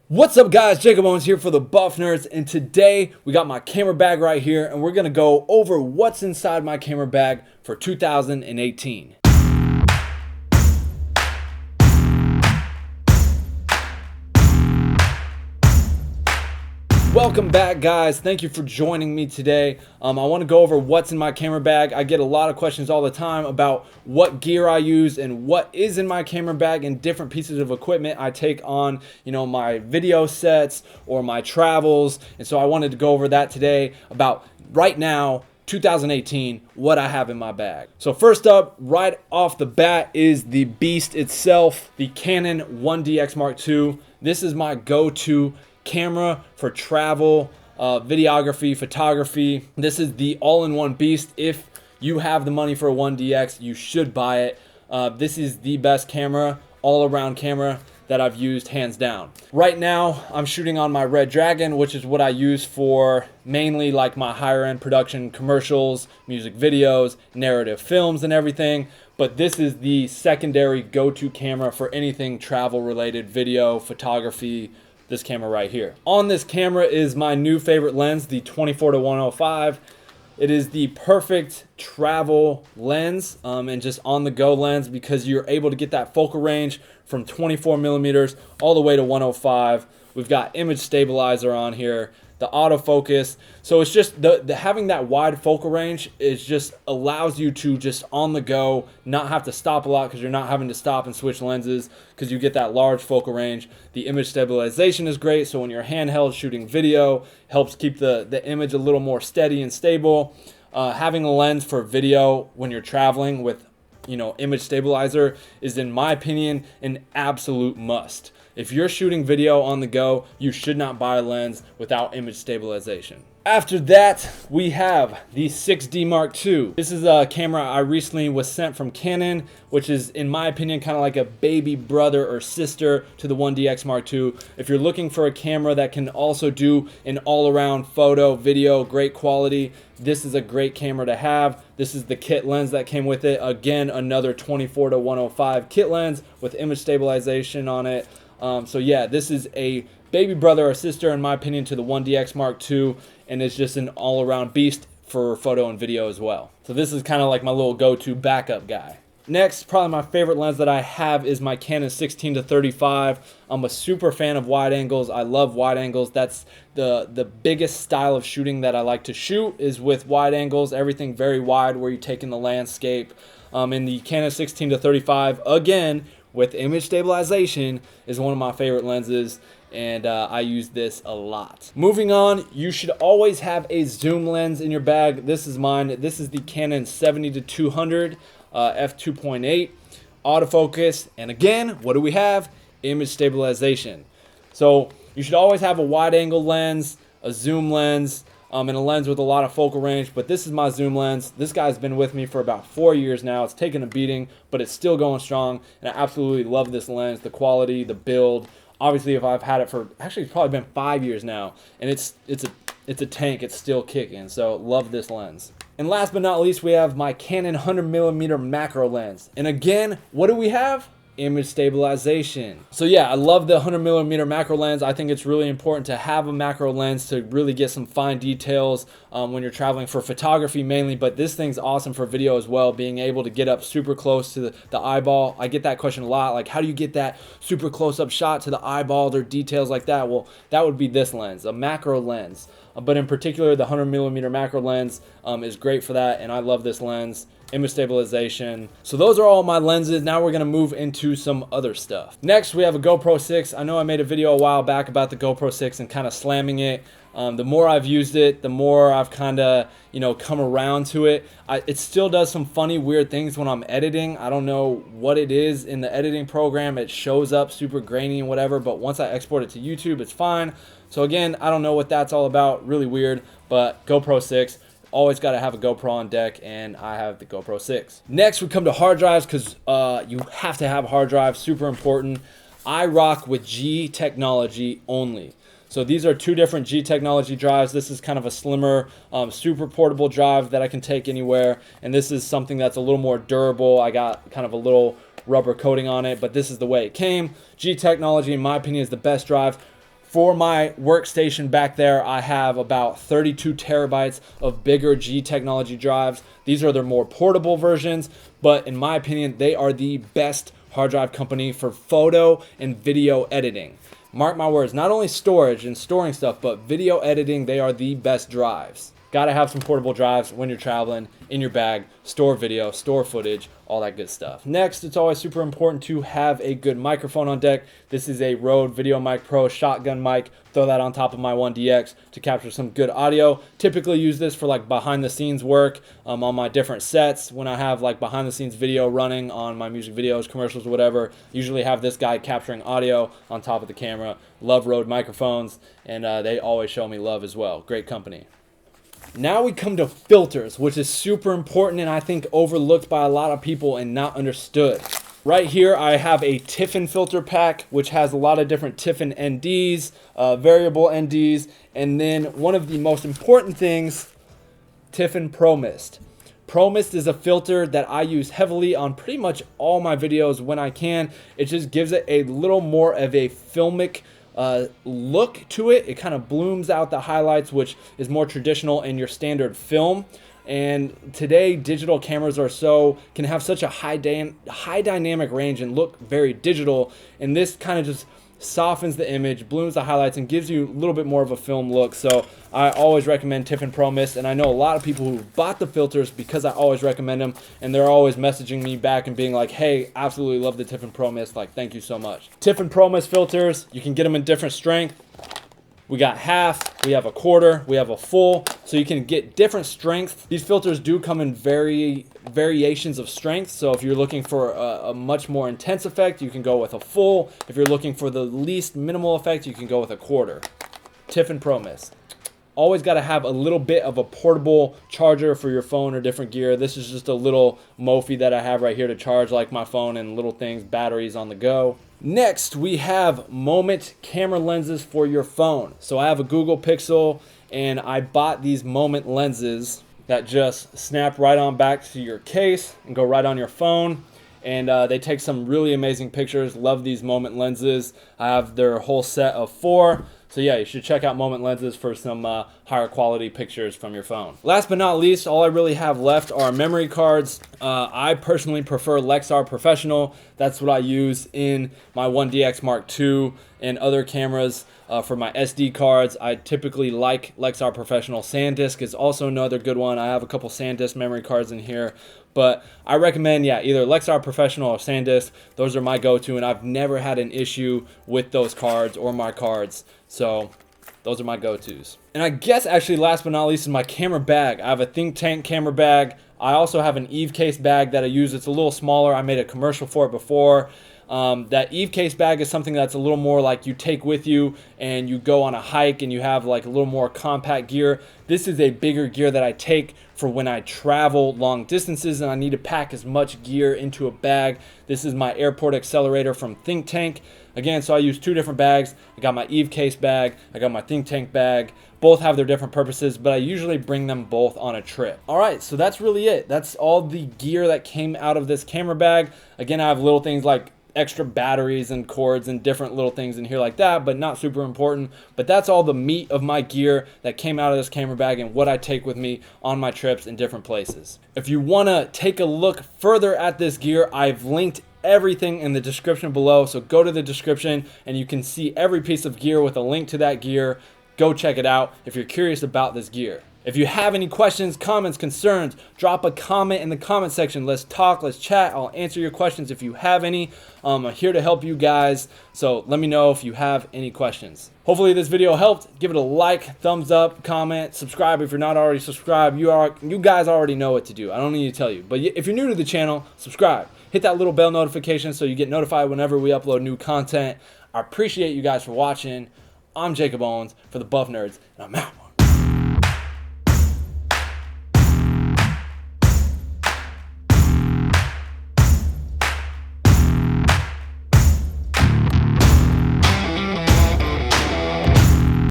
What's up guys, Jakob Owens here for the Buff Nerds, and today we got my camera bag right here and we're gonna go over what's inside my camera bag for 2018. Welcome back guys, thank you for joining me today. I want to go over what's in my camera bag. I get a lot of questions all the time about what gear I use and what is in my camera bag and different pieces of equipment I take on, my video sets or my travels. And so I wanted to go over that today about right now, 2018, what I have in my bag. So first up, right off the bat is the beast itself, the Canon 1DX Mark II. This is my go-to camera for travel, videography, photography. This is the all-in-one beast. If you have the money for a 1DX, you should buy it. This is the best camera, all-around camera that I've used, hands down. Right now, I'm shooting on my Red Dragon, which is what I use for mainly like my higher-end production commercials, music videos, narrative films, and everything. But this is the secondary go-to camera for anything travel-related, video, photography. This camera right here. On this camera is my new favorite lens, the 24-105. It is the perfect travel lens and just on-the-go lens because you're able to get that focal range from 24 millimeters all the way to 105. We've got image stabilizer on here, the autofocus. So it's just the having that wide focal range is just allows you to just on the go not have to stop a lot because you're not having to stop and switch lenses because you get that large focal range. The image stabilization is great, so when you're handheld shooting video, helps keep the image a little more steady and stable. Having a lens for video when you're traveling with image stabilizer is, in my opinion, an absolute must. If you're shooting video on the go, you should not buy a lens without image stabilization. After that, we have the 6D Mark II. This is a camera I recently was sent from Canon, which is, in my opinion, kind of like a baby brother or sister to the 1DX Mark II. If you're looking for a camera that can also do an all-around photo, video, great quality, this is a great camera to have. This is the kit lens that came with it. Again, another 24-105 kit lens with image stabilization on it. So yeah, this is a baby brother or sister, in my opinion, to the 1DX Mark II, and it's just an all-around beast for photo and video as well. So this is kind of like my little go-to backup guy. Next, probably my favorite lens that I have is my Canon 16-35. I'm a super fan of wide angles. I love wide angles. That's the biggest style of shooting that I like to shoot is with wide angles. Everything very wide where you take in the landscape. In the Canon 16-35, again, with image stabilization, is one of my favorite lenses, and I use this a lot. Moving on, you should always have a zoom lens in your bag. This is mine. This is the Canon 70-200 f2.8 autofocus, and again, what do we have? Image stabilization. So you should always have a wide angle lens, a zoom lens, and a lens with a lot of focal range. But this is my zoom lens. This guy's been with me for about 4 years now. It's taken a beating, but it's still going strong, and I absolutely love this lens, the quality, the build. Obviously, if I've had it for, actually it's probably been 5 years now, and it's a tank. It's still kicking, so love this lens. And last but not least, we have my Canon 100mm macro lens. And again, what do we have? Image stabilization. So yeah, I love the 100mm macro lens. I think it's really important to have a macro lens to really get some fine details when you're traveling for photography mainly, but this thing's awesome for video as well, being able to get up super close to the eyeball. I get that question a lot, like how do you get that super close-up shot to the eyeball or details like that? Well, that would be this lens, a macro lens. But in particular, the 100mm macro lens is great for that, and I love this lens. Image stabilization. So those are all my lenses. Now we're gonna move into some other stuff. Next, we have a GoPro 6. I know I made a video a while back about the GoPro 6 and kind of slamming it. The more I've used it, the more I've kind of, come around to it. It still does some funny, weird things when I'm editing. I don't know what it is in the editing program. It shows up super grainy and whatever, but once I export it to YouTube, it's fine. So again, I don't know what that's all about. Really weird, but GoPro 6. Always got to have a GoPro on deck, and I have the GoPro 6. Next, we come to hard drives because you have to have a hard drive. Super important. I rock with G technology only. So these are two different G technology drives. This is kind of a slimmer, super portable drive that I can take anywhere. And this is something that's a little more durable. I got kind of a little rubber coating on it, but this is the way it came. G technology, in my opinion, is the best drive For my workstation back there, I have about 32 terabytes of bigger G technology drives. These are their more portable versions, but in my opinion, they are the best hard drive company for photo and video editing. Mark my words, not only storage and storing stuff, but video editing, they are the best drives. Gotta have some portable drives when you're traveling, in your bag, store video, store footage, all that good stuff. Next, it's always super important to have a good microphone on deck. This is a Rode VideoMic Pro shotgun mic. Throw that on top of my 1DX to capture some good audio. Typically use this for like behind the scenes work on my different sets. When I have like behind the scenes video running on my music videos, commercials, whatever, usually have this guy capturing audio on top of the camera. Love Rode microphones, and they always show me love as well. Great company. Now we come to filters, which is super important and I think overlooked by a lot of people and not understood. Right here I have a Tiffen filter pack, which has a lot of different Tiffen NDs, variable NDs, and then one of the most important things, Tiffen Pro Mist. Pro Mist is a filter that I use heavily on pretty much all my videos when I can. It just gives it a little more of a filmic look to it. It kind of blooms out the highlights, which is more traditional in your standard film. And today digital cameras can have such a high dynamic range and look very digital, and this kind of just softens the image, blooms the highlights, and gives you a little bit more of a film look. So I always recommend Tiffen Pro Mist, and I know a lot of people who bought the filters because I always recommend them, and they're always messaging me back and being like, hey, absolutely love the Tiffen Pro Mist, like thank you so much. Tiffen Pro Mist filters, you can get them in different strength. We got half, we have a quarter, we have a full, so you can get different strengths. These filters do come in variations of strength, so if you're looking for a much more intense effect, you can go with a full. If you're looking for the least minimal effect, you can go with a quarter. Tiffen Pro Mist. Always got to have a little bit of a portable charger for your phone or different gear. This is just a little Mophie that I have right here to charge like my phone and little things, batteries on the go. Next, we have Moment camera lenses for your phone. So I have a Google Pixel, and I bought these Moment lenses that just snap right on back to your case and go right on your phone. And they take some really amazing pictures. Love these Moment lenses. I have their whole set of 4. So yeah, you should check out Moment lenses for some higher quality pictures from your phone. Last but not least, all I really have left are memory cards. I personally prefer Lexar Professional. That's what I use in my 1DX Mark II and other cameras. For my SD cards, I typically like Lexar Professional. SanDisk is also another good one. I have a couple SanDisk memory cards in here. But I recommend, yeah, either Lexar Professional or SanDisk. Those are my go-to, and I've never had an issue with those cards or my cards. So those are my go-tos. And I guess actually last but not least is my camera bag. I have a Think Tank camera bag. I also have an Eve case bag that I use. It's a little smaller. I made a commercial for it before. That Eve case bag is something that's a little more like you take with you and you go on a hike and you have like a little more compact gear. This is a bigger gear that I take for when I travel long distances and I need to pack as much gear into a bag. This is my airport accelerator from Think Tank. Again, so I use 2 different bags. I got my Eve case bag, I got my Think Tank bag. Both have their different purposes, but I usually bring them both on a trip. All right, so that's really it. That's all the gear that came out of this camera bag. Again, I have little things like extra batteries and cords and different little things in here like that, but not super important. But that's all the meat of my gear that came out of this camera bag and what I take with me on my trips in different places. If you want to take a look further at this gear, I've linked everything in the description below, so go to the description and you can see every piece of gear with a link to that gear. Go check it out if you're curious about this gear. If you have any questions, comments, concerns, drop a comment in the comment section. Let's talk, let's chat. I'll answer your questions if you have any. I'm here to help you guys, so let me know if you have any questions. Hopefully this video helped. Give it a like, thumbs up, comment, subscribe if you're not already subscribed. You guys already know what to do. I don't need to tell you. But if you're new to the channel, subscribe. Hit that little bell notification so you get notified whenever we upload new content. I appreciate you guys for watching. I'm Jakob Owens for the Buff Nerds, and I'm out.